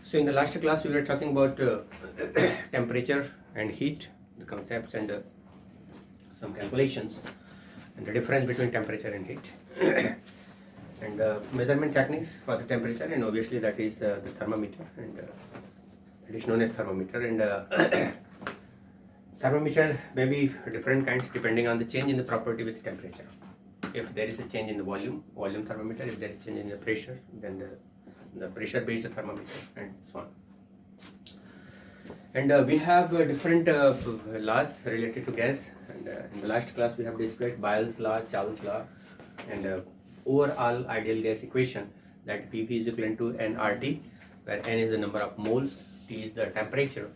So in the last class we were talking about temperature and heat, the concepts and some calculations and the difference between temperature and heat and measurement techniques for the temperature, and obviously that is the thermometer, and it is known as thermometer. And thermometer may be different kinds depending on the change in the property with temperature. If there is a change in the volume thermometer. If there is change in the pressure, then the pressure based thermometer, and so on. And we have different laws related to gas, and in the last class we have discussed Boyle's law, Charles' law, and overall ideal gas equation, that Pv is equivalent to nRT, where n is the number of moles, T is the temperature,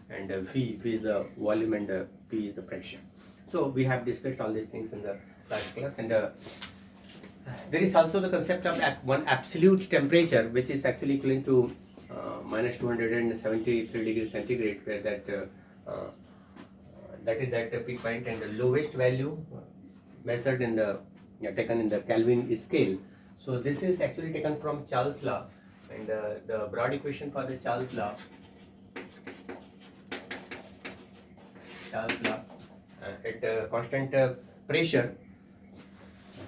and V is the volume, and P is the pressure. So we have discussed all these things in the last class, and there is also the concept of one absolute temperature, which is actually equivalent to minus 273 degrees centigrade, where that is that peak point, and the lowest value measured in the taken in the Kelvin scale. So this is actually taken from Charles' law, and the broad equation for the Charles' law at constant pressure,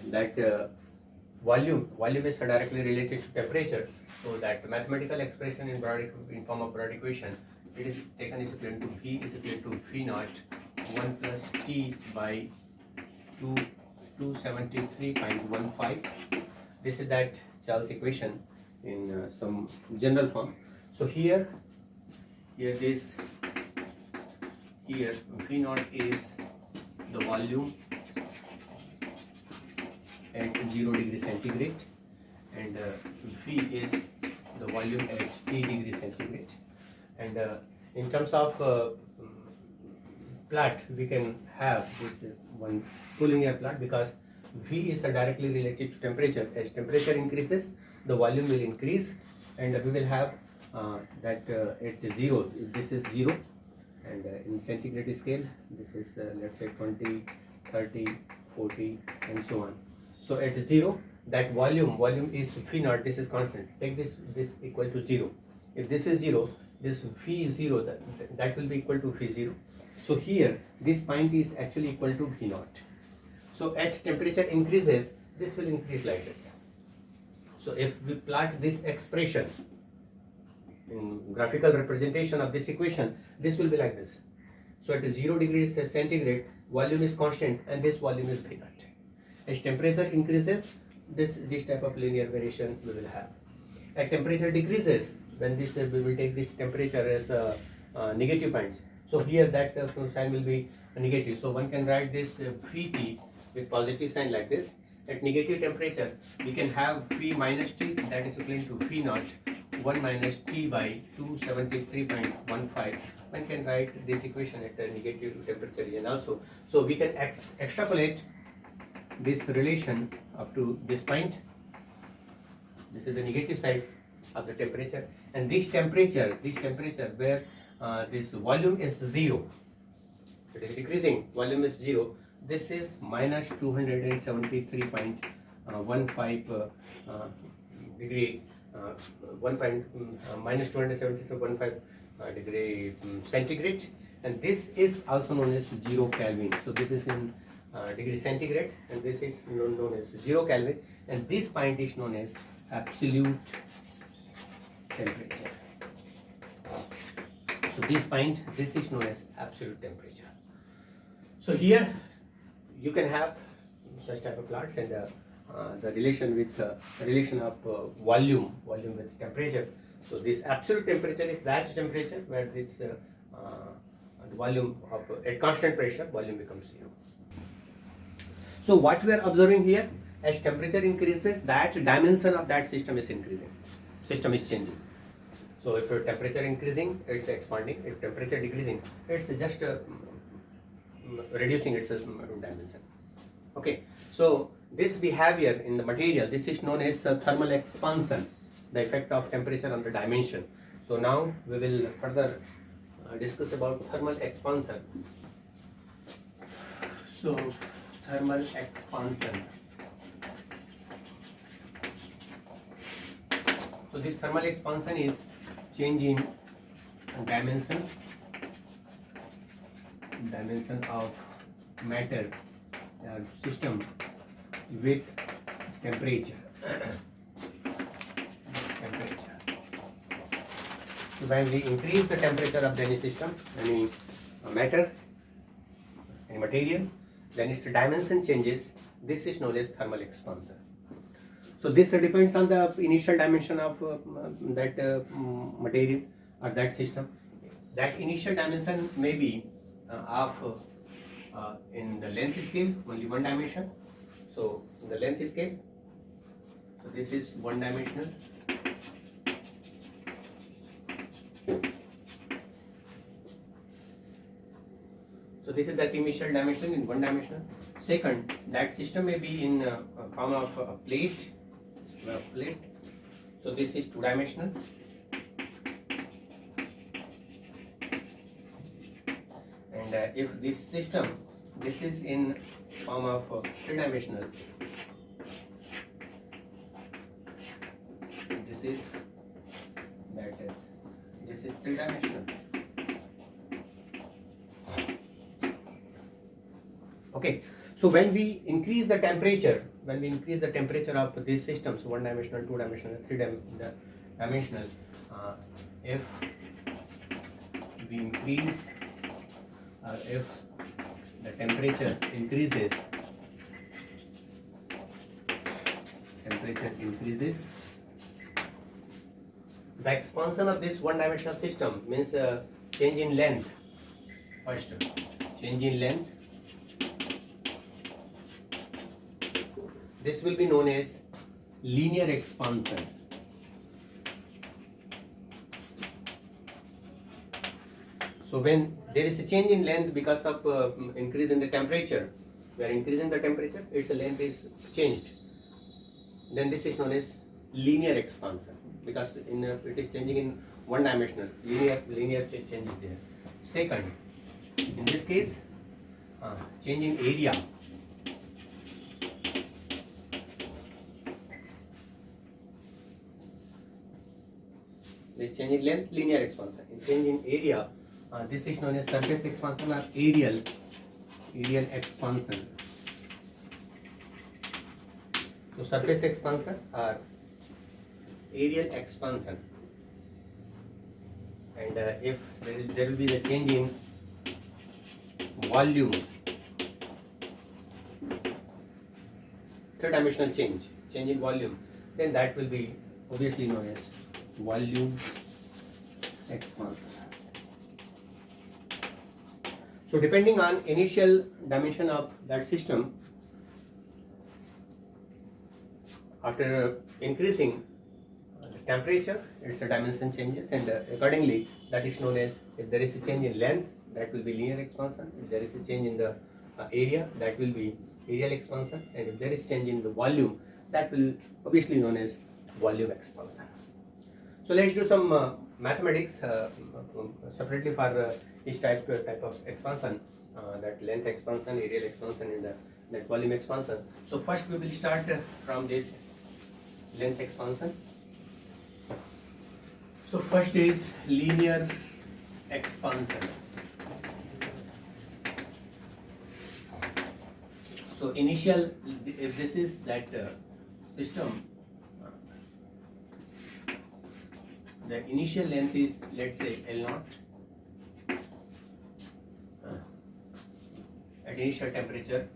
that volume is directly related to temperature. So that mathematical expression in form of broad equation, it is taken is equivalent to V is equal to V naught 1 plus T by 273.15. This is that Charles equation in some general form. So here V naught is the volume at 0 degree centigrade, and V is the volume at T degree centigrade. And in terms of plot, we can have this one collinear plot, because V is directly related to temperature. As temperature increases, the volume will increase, and we will have that at 0, this is 0, and in centigrade scale, this is let's say 20, 30, 40, and so on. So at 0, that volume is V naught, this is constant. Take this equal to 0. If this is 0, this V is 0, that will be equal to V 0. So here, this point is actually equal to V naught. So at temperature increases, this will increase like this. So if we plot this expression in graphical representation of this equation, this will be like this. So at 0 degrees centigrade, volume is constant, and this volume is V naught. As temperature increases, this type of linear variation we will have. At temperature decreases, when this we will take this temperature as negative points. So here that sign will be negative. So one can write this Vp with positive sign like this. At negative temperature, we can have V minus T, that is equivalent to V naught 1 minus T by 273.15. One can write this equation at a negative temperature region also. So we can extrapolate this relation up to this point. This is the negative side of the temperature, and this temperature where this volume is 0, it is decreasing, volume is 0, this is minus 273.15 degree minus 273.15 degree centigrade, and this is also known as 0 Kelvin. So this is in degree centigrade, and this is known as 0 Kelvin, and this point is known as absolute temperature. So this is known as absolute temperature. So here you can have such type of plots, and the relation of volume with temperature. So this absolute temperature is that temperature where this the volume of at constant pressure, volume becomes 0. So what we are observing here, as temperature increases, that dimension of that system is increasing, system is changing. So if temperature increasing, it's expanding. If temperature decreasing, it's just reducing its dimension. Okay, so this behavior in the material, this is known as thermal expansion, the effect of temperature on the dimension. So now we will further discuss about thermal expansion. So thermal expansion. So this thermal expansion is change in dimension of matter system with temperature. So when we increase the temperature of any system, any matter, any material, then its dimension changes. This is known as thermal expansion. So this depends on the initial dimension of that material or that system. That initial dimension may be of in the length scale, only one dimension. So in the length scale, so this is one dimensional. So this is that initial dimension in one dimension. Second, that system may be in form of a plate. So this is two dimensional. And if this system, this is in form of three dimensional. This is three dimensional. Okay, so when we increase the temperature, of these systems, one dimensional, two dimensional, three dimensional, if we increase or if the temperature increases, the expansion of this one dimensional system means change in length. First, change in length. This will be known as linear expansion. So when there is a change in length because of increase in the temperature, we are increasing the temperature, its length is changed. Then this is known as linear expansion because it is changing in one dimensional. Linear change is there. Second, in this case, change in area. This change in length, linear expansion. In change in area, this is known as surface expansion or areal expansion. So surface expansion or areal expansion. And if there will be the change in volume, third-dimensional change in volume, then that will be obviously known as volume expansion. So depending on initial dimension of that system, after increasing the temperature, its dimension changes, and accordingly that is known as, if there is a change in length, that will be linear expansion. If there is a change in the area, that will be areal expansion, and if there is change in the volume, that will obviously known as volume expansion. So let's do some mathematics separately for each type of expansion, that length expansion, areal expansion, and that volume expansion. So first we will start from this length expansion. So first is linear expansion. So initial, if this is that system, the initial length is, let's say, L0 at initial temperature.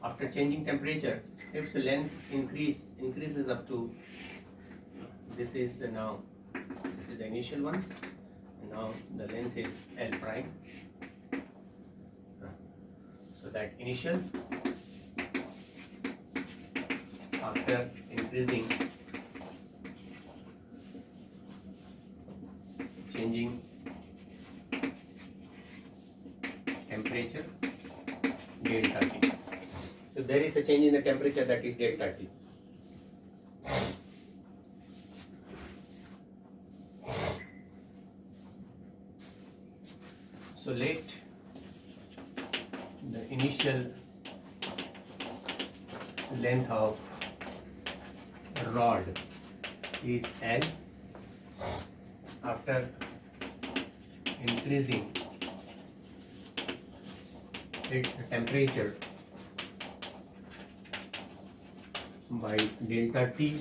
After changing temperature, if the length increases up to, this is the initial one, and now the length is L prime. So that initial, after increasing, changing temperature, delta T. So there is a change in the temperature, that is delta T. So let the initial length of rod is L. After increasing its temperature by delta T,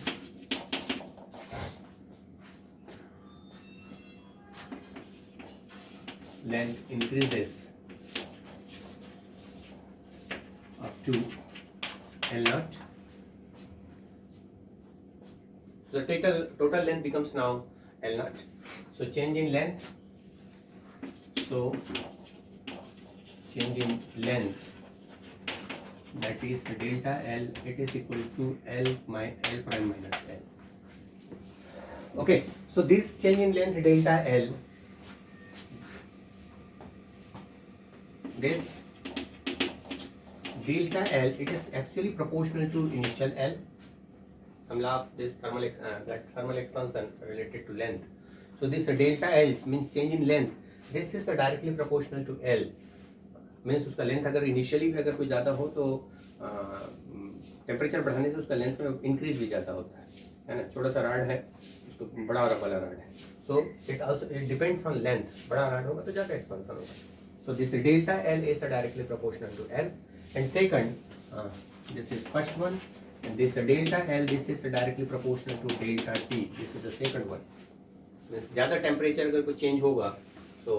length increases up to L naught. So the total length becomes now L naught. So change in length. So change in length, that is delta L, it is equal to L prime minus L. Okay, so this change in length delta L, this delta L, it is actually proportional to initial L. Some law of this thermal expansion related to length. So this delta L means change in length. This is directly proportional to L. Means उसका length अगर initially भी अगर कोई ज़्यादा हो तो temperature बढ़ाने से उसका लेंथ में इंक्रीज भी ज़्यादा होता है ना. छोटा सा राड है, उसको बड़ा वाला राड है. So it depends on length. बड़ा राड होगा तो ज़्यादा एक्सपेंशन होगा. So this delta l is directly proportional to l. And second, this is first one, and this delta L, this is directly proportional to delta T. This is the second one. Means ज़्यादा temperature अगर कोई change होगा तो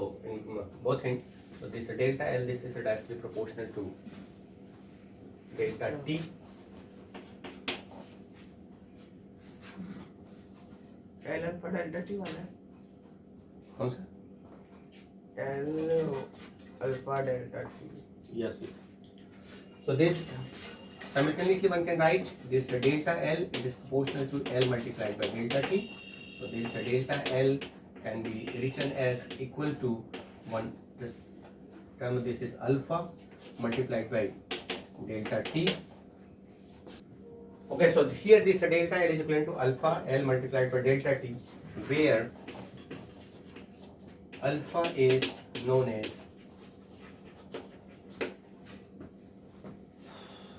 both things. So this delta L, this is directly proportional to delta T. L alpha delta T वाला है. कौन सा? L alpha delta T. Yes, yes. So this simultaneously one can write this delta L, it is proportional to L multiplied by delta T. So this delta L can be written as equal to one term, this is alpha multiplied by delta T. Okay, so here this delta L is equivalent to alpha L multiplied by delta T, where alpha is known as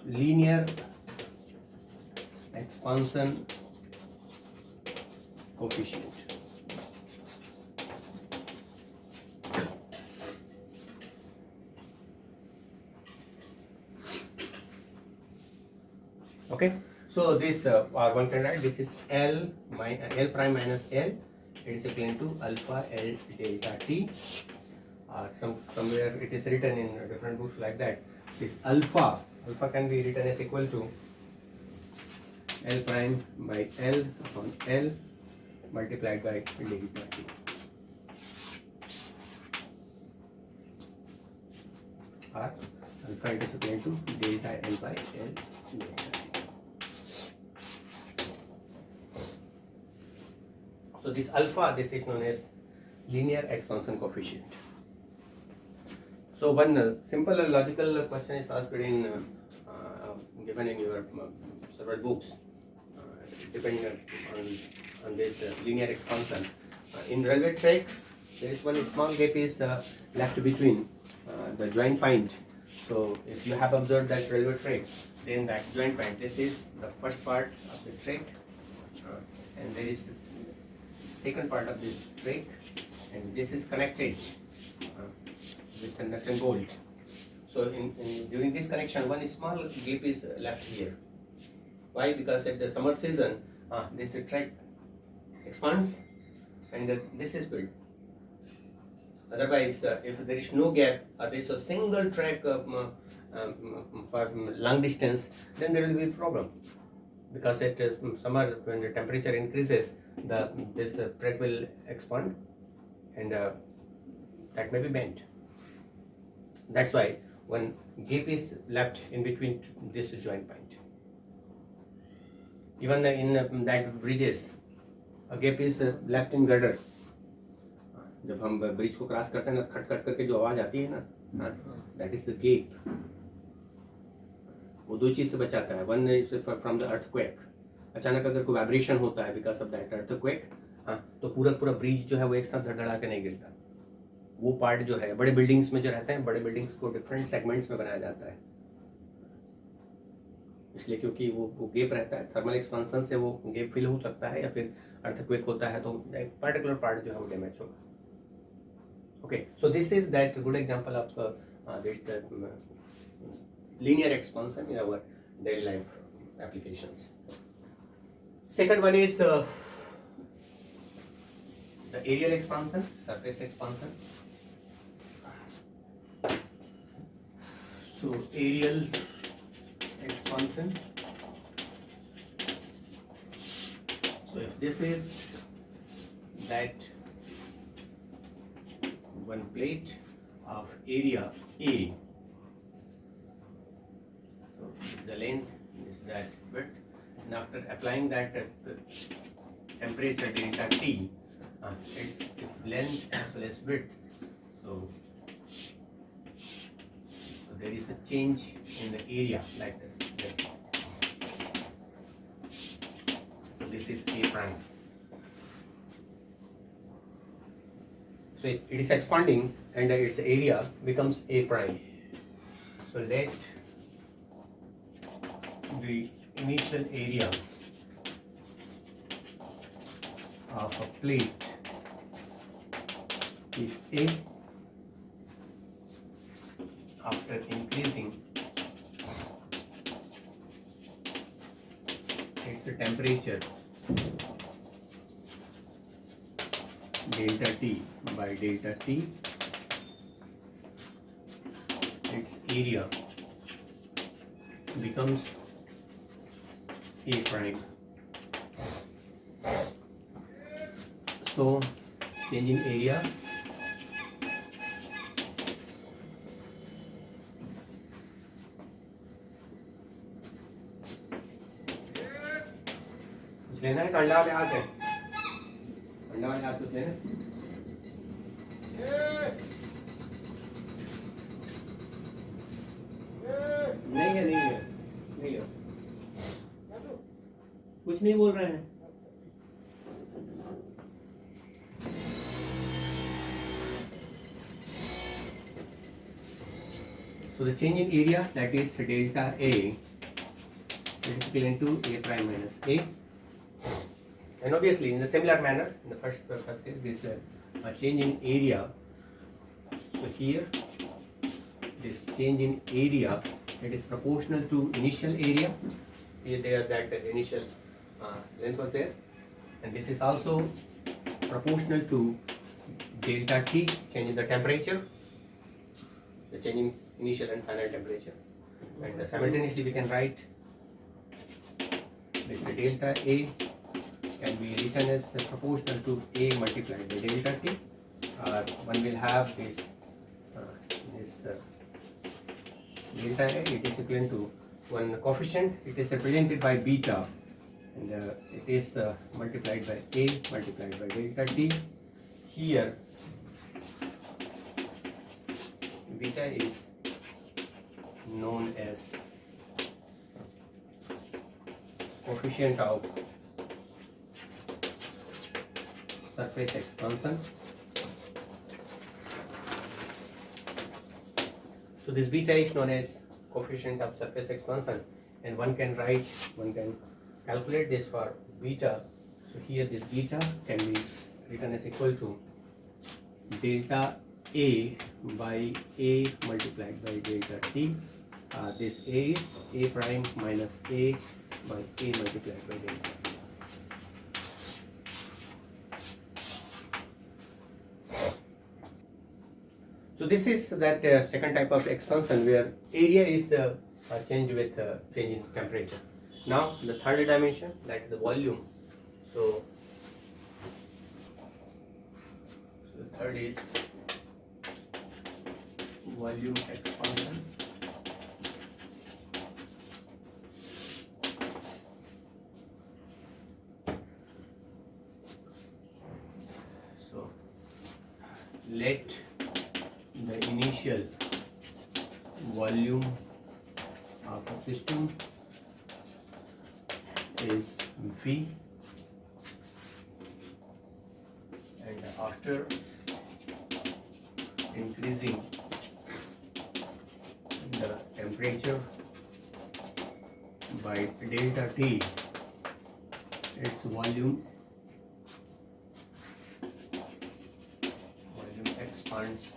linear expansion coefficient. Okay, so this one can write this is L prime minus L. It is equivalent to alpha L delta T. Somewhere it is written in different books like that. This alpha can be written as equal to L prime by L upon L multiplied by delta T. Or alpha it is equivalent to delta L by L delta T. So this alpha, this is known as linear expansion coefficient. So one simple logical question is asked in given in your several books, depending on this linear expansion. In railway track, there is one small gap is left between the joint point. So if you have observed that railway track, then that joint point, this is the first part of the track, and there is the second part of this track, and this is connected with a nut and bolt. So during this connection, one small gap is left here. Why? Because at the summer season, this track expands and this is built. Otherwise, if there is no gap, or there is a single track for long distance, then there will be a problem. Because at summer, when the temperature increases, this track will expand and that may be bent. That's why one gap is left in between this joint point. Even in that bridges, a gap is left in girder. जब हम bridge को cross करते हैं ना, खट खट करके जो आवाज आती है ना, that is the gap. वो दो चीज से बचाता है. One is from the earthquake. अचानक अगर कोई वाइब्रेशन होता है बिकॉज ऑफ दैट अर्थक्वेक, तो पूरा ब्रिज जो है वो एक साथ धड़धड़ा के नहीं गिरता. वो पार्ट जो है बड़े बिल्डिंग्स में जो रहते हैं, बड़े बिल्डिंग्स को डिफरेंट सेगमेंट्स में बनाया जाता है, इसलिए क्योंकि वो गेप रहता है. थर्मल एक्सपेंशन से वो गेप फिल हो सकता है, या फिर अर्थक्वेक होता है तो एक पर्टिकुलर पार्ट जो है वो डैमेज होगा. Okay, so this is that good example of this linear expansion in our daily life applications. Second one is the aerial expansion, surface expansion. So aerial expansion. So if this is that one plate of area A, so the length is that width, and after applying that temperature delta T, its length as well as width, so there is a change in the area like this. So this is A prime. So it is expanding and its area becomes A prime. So let the initial area of a plate is A. After increasing its temperature delta T by delta T, its area becomes A prime. So change in area लेना है. अंडा वाले हाथ है, अंडा वाले हाथ कुछ लेना. नहीं है, नहीं है, नहीं है, कुछ नहीं बोल रहे हैं. So the change in area, that is delta A, it is equivalent to A prime minus A. And obviously in a similar manner, in the first case, this change in area, so here this change in area, it is proportional to initial area. Here there that initial length was there, and this is also proportional to delta T, change in the temperature, the change in initial and final temperature. And simultaneously we can write this delta A can be written as proportional to A multiplied by delta T. One will have this delta A, it is equivalent to one coefficient, it is represented by beta, and it is multiplied by A multiplied by delta T. Here beta is known as coefficient of surface expansion. So this beta is known as coefficient of surface expansion, and one can calculate this for beta. So here this beta can be written as equal to delta A by A multiplied by delta T. This A is A prime minus A by A multiplied by delta T. So this is that second type of expansion where area is changed with change in temperature. Now the third dimension, that is the volume. So the third is volume expansion. So let the initial volume of a system is V, and after increasing the temperature by delta T, its volume expands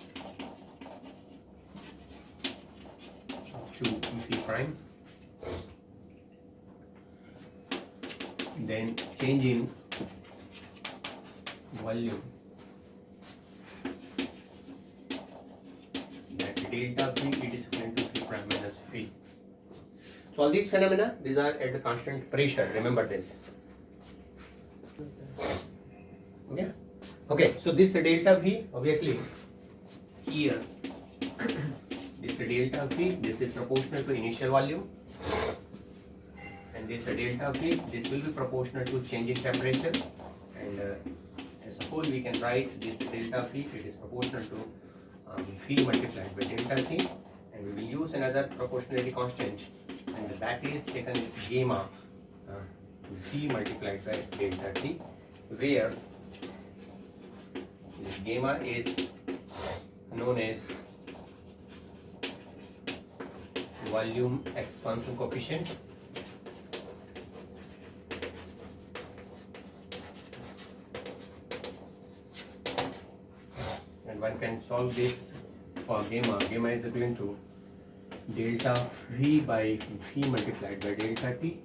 to V prime, then change in volume, that delta V it is equal to V prime minus V. So all these phenomena, these are at the constant pressure, remember this. Okay, okay, so this delta V, obviously here this delta V, this is proportional to initial volume, and this delta V, this will be proportional to change in temperature, and as a whole we can write this delta V, it is proportional to V multiplied by delta T, and we will use another proportionality constant, and that is taken as gamma V multiplied by delta T, where this gamma is known as volume expansion coefficient, and one can solve this for gamma. Gamma is equivalent to delta V by V multiplied by delta T,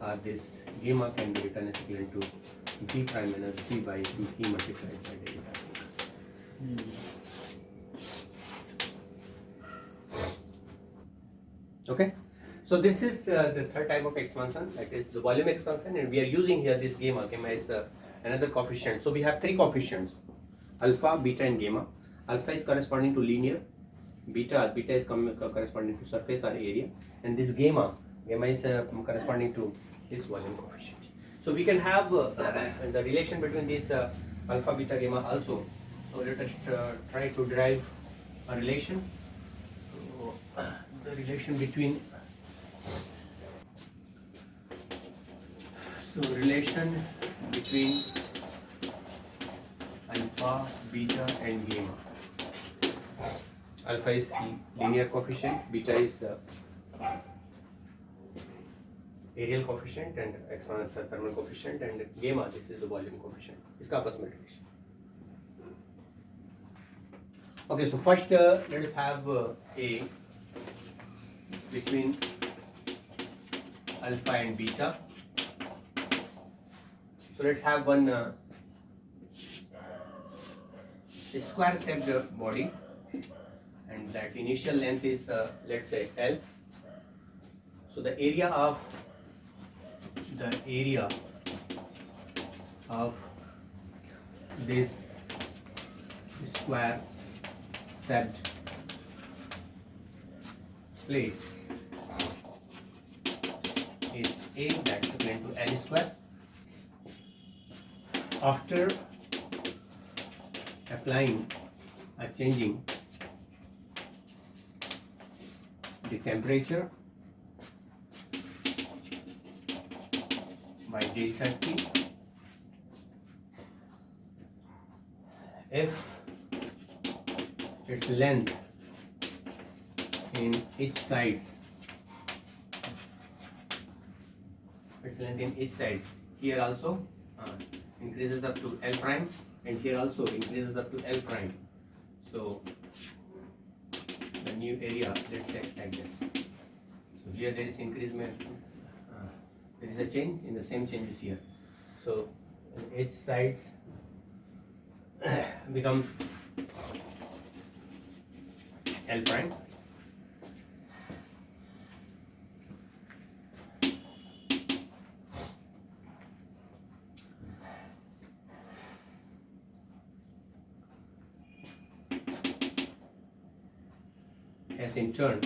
or this gamma can be written as equivalent to V prime minus V by V multiplied by delta T. Okay, so this is the third type of expansion, that is the volume expansion, and we are using here this gamma. Gamma is another coefficient. So we have three coefficients: alpha, beta, and gamma. Alpha is corresponding to linear, beta is corresponding to surface or area, and this gamma is corresponding to this volume coefficient. So we can have the relation between this alpha, beta, gamma also. So let us try to derive a relation. So, the relation between alpha, beta, and gamma. Alpha is linear coefficient, beta is areal coefficient, and exponential thermal coefficient, and gamma, this is the volume coefficient. इसका आपस में relation. Okay, so first let us have A between alpha and beta. So let's have one square shaped body, and that initial length is let's say L. So the area of this square shaped plate is A, that's equivalent to L square. After applying or changing the temperature by delta T, if its length in each sides, here also increases up to L prime, and here also increases up to L prime. So the new area, let's say like this. So here there is increasement, there is a change, in the same change is here. So each sides becomes L prime. As in turn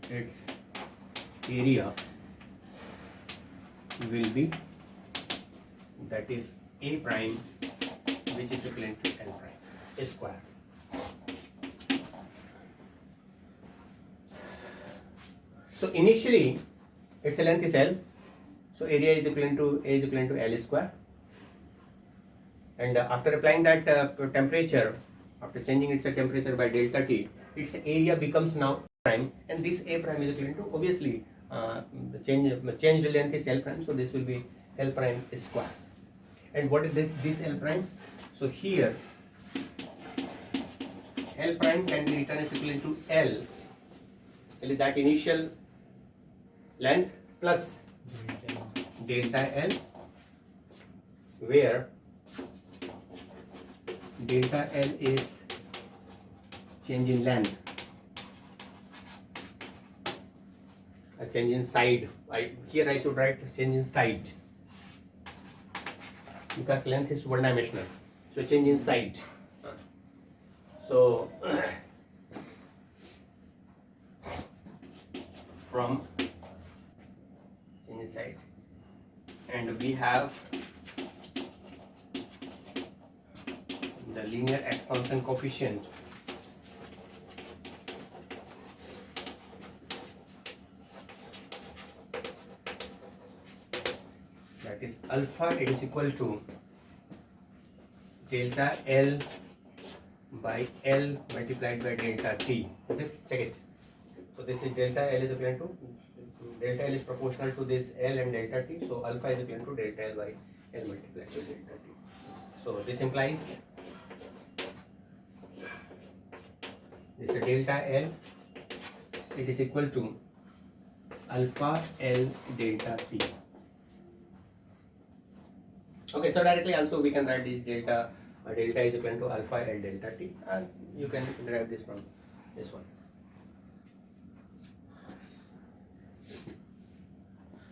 its area will be, that is A prime, which is equivalent to L prime square. So initially its length is L, so area is equivalent to A is equivalent to L square, and after applying that temperature, after changing its temperature by delta T, its area becomes now prime, and this A prime is equivalent to, obviously the changed length is L prime, so this will be L prime square. And what is this L prime? So here L prime can be written as equivalent to L is that initial length plus delta L, where delta L is change in length, a change in side. Here I should write change in side because length is one dimensional. So change in side. So from change in side, and we have the linear expansion coefficient, that is alpha. It is equal to delta L by L multiplied by delta T. Is it? Check it. So this is delta L is equivalent to delta L is proportional to this L and delta T. So alpha is equivalent to delta L by L multiplied by delta T. So this implies this is delta L. It is equal to alpha L delta T. Okay, so directly also we can write this delta is equal to alpha L delta T, and you can derive this from this one.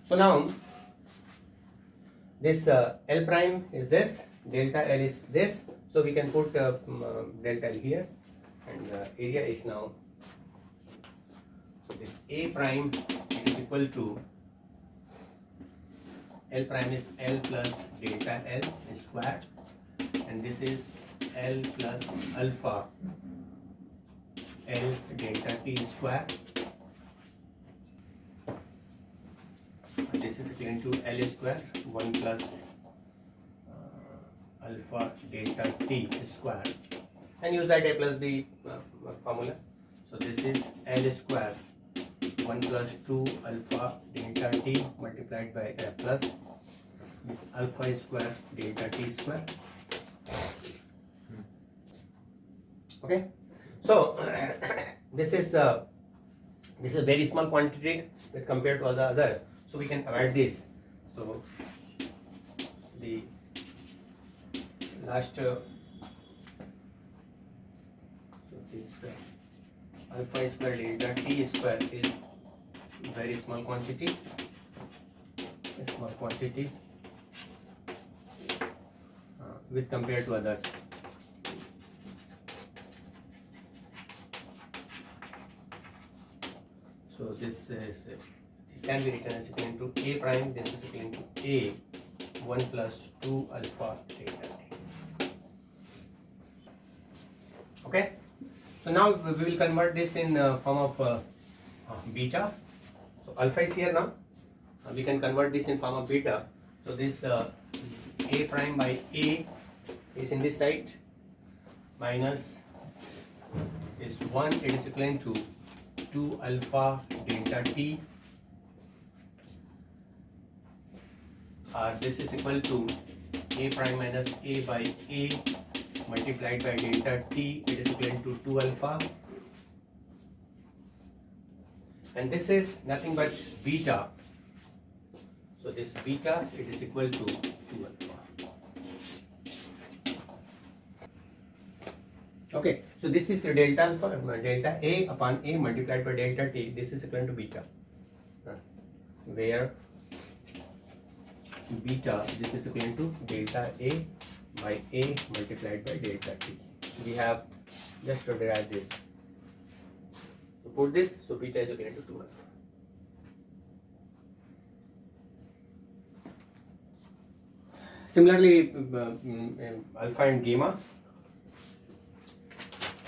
So now this L prime is this, delta L is this, so we can put delta L here, and area is now, so this A prime is equal to L prime is L plus delta L square, and this is L plus alpha L delta T square. This is equivalent to L square 1 plus alpha delta T square, and use that A plus B formula. So this is L square 1 plus 2 alpha delta T multiplied by plus this alpha square delta T square. Okay, so this is very small quantity when compared to all the other, so we can avoid this. So the last so this alpha square delta T square is very small quantity, with compared to others. So this can be written as equivalent to A prime. This is equivalent to A 1 plus 2 alpha delta T. Okay. So now we will convert this in form of beta. So alpha is here now. We can convert this in form of beta. So this A prime by A is in this side minus is 1. It is equivalent to 2 alpha delta T. This is equal to A prime minus A by A multiplied by delta T. It is equivalent to 2 alpha, and this is nothing but beta. So this beta, it is equal to 2 alpha. Okay, so this is the delta alpha, delta A upon A multiplied by delta T. This is equivalent to beta, where beta, this is equivalent to delta A by A multiplied by delta T. We have just to derive this. So put this, so beta is equivalent to 2 alpha. Similarly, alpha and gamma.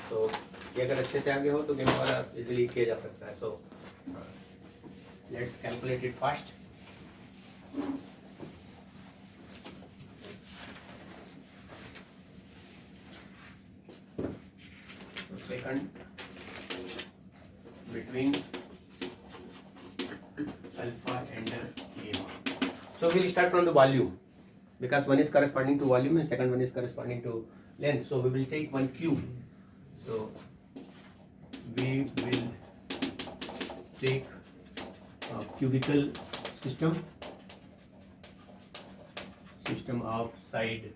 So ये अगर अच्छे से आगे हो तो gamma वाला easily किया जा सकता है. So let's calculate it fast. Second, between alpha and gamma. So we'll start from the volume. because one is corresponding to volume and second one is corresponding to length. So we will take one cube. So we will take a cubical system of side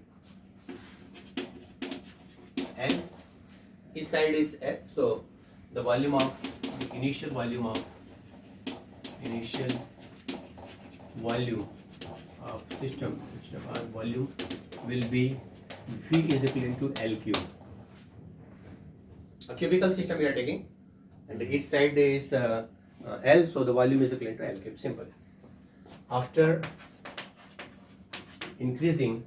L. Each side is L. So the initial volume of system or volume will be V is equivalent to L cube. A cubical system we are taking, and each side is L, so the volume is equivalent to L cube. Simple. After increasing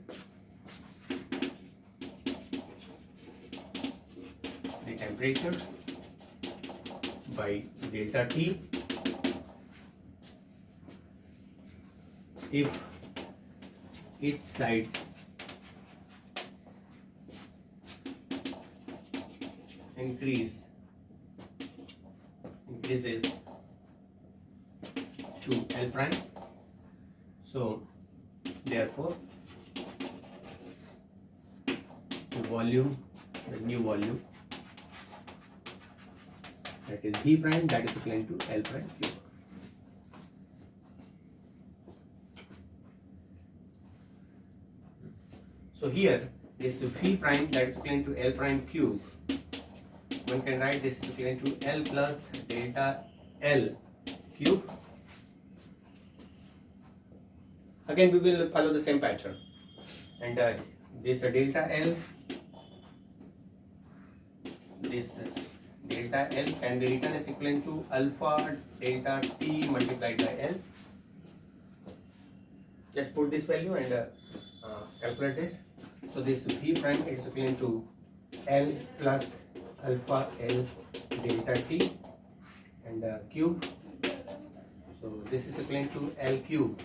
the temperature by delta T, if each side increases to L prime, so therefore the new volume, that is V prime, that is equivalent to L prime cube. So here this V prime, that is equivalent to L prime cube, one can write this is equivalent to L plus delta L cube. Again we will follow the same pattern, and this delta L can be written as equivalent to alpha delta T multiplied by L. Just put this value and calculate this. So this V prime is equivalent to L plus alpha L delta T and cube. So this is equivalent to L cube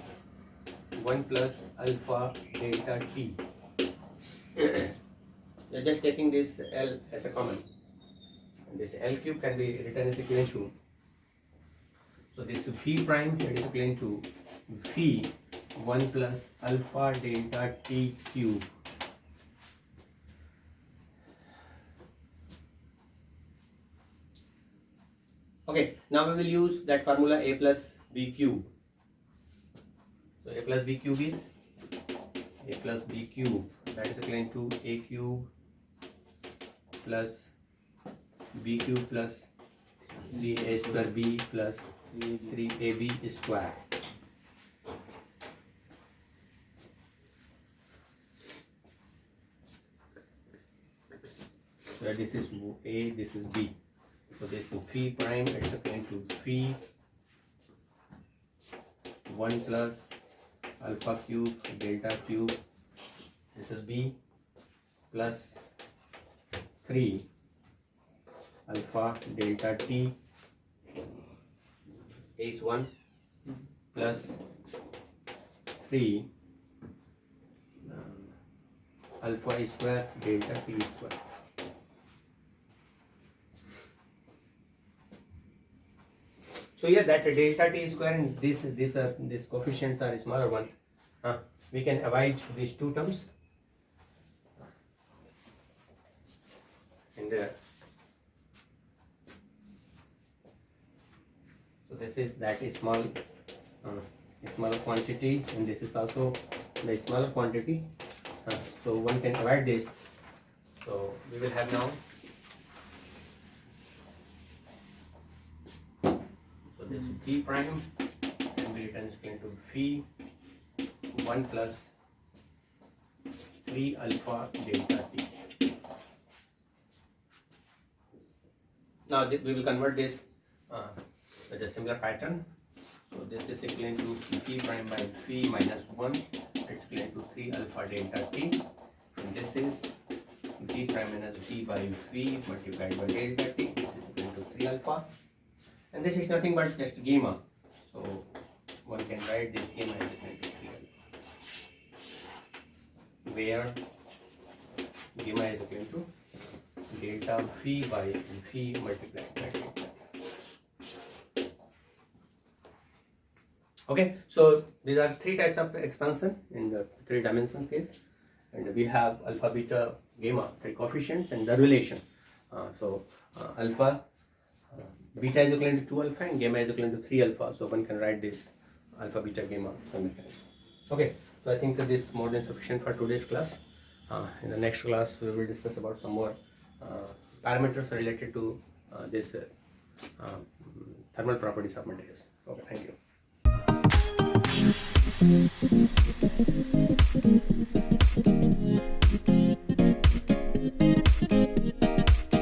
1 plus alpha delta T. We are just taking this L as a common, and this L cube can be written as equivalent to, so this V prime, that is equivalent to V 1 plus alpha delta T cube. Okay, now we will use that formula A plus B cube. So A plus B cube is that is equivalent to A cube plus B cube plus 3A square B plus 3AB square. So this is A, this is B. So this is V prime, it's equivalent to V 1 plus alpha cube delta cube. This is B plus 3 alpha delta T is 1 plus 3 alpha square delta T square. So yeah, that delta T square and this coefficients are smaller one. We can avoid these two terms, and so this is that is smaller quantity, and this is also the smaller quantity. So one can avoid this. So we will have now. This V prime can be written as equivalent to V 1 plus 3 alpha delta T. Now we will convert this with a similar pattern. So this is equivalent to V prime by V minus 1, it's equivalent to 3 alpha delta T, and this is V prime minus V by V multiplied by delta T. This is equivalent to 3 alpha. And this is nothing but just gamma. So one can write this gamma as equivalent to 3 alpha, where gamma is equivalent to delta V by V multiplied by delta. Okay, so these are three types of expansion in the three dimension case, and we have alpha, beta, gamma, three coefficients, and the relation. Alpha, beta is equivalent to 2 alpha, and gamma is equivalent to 3 alpha. So one can write this alpha, beta, gamma simultaneously. Okay, so I think that this is more than sufficient for today's class. In the next class, we will discuss about some more parameters related to this thermal properties of materials. Okay, thank you.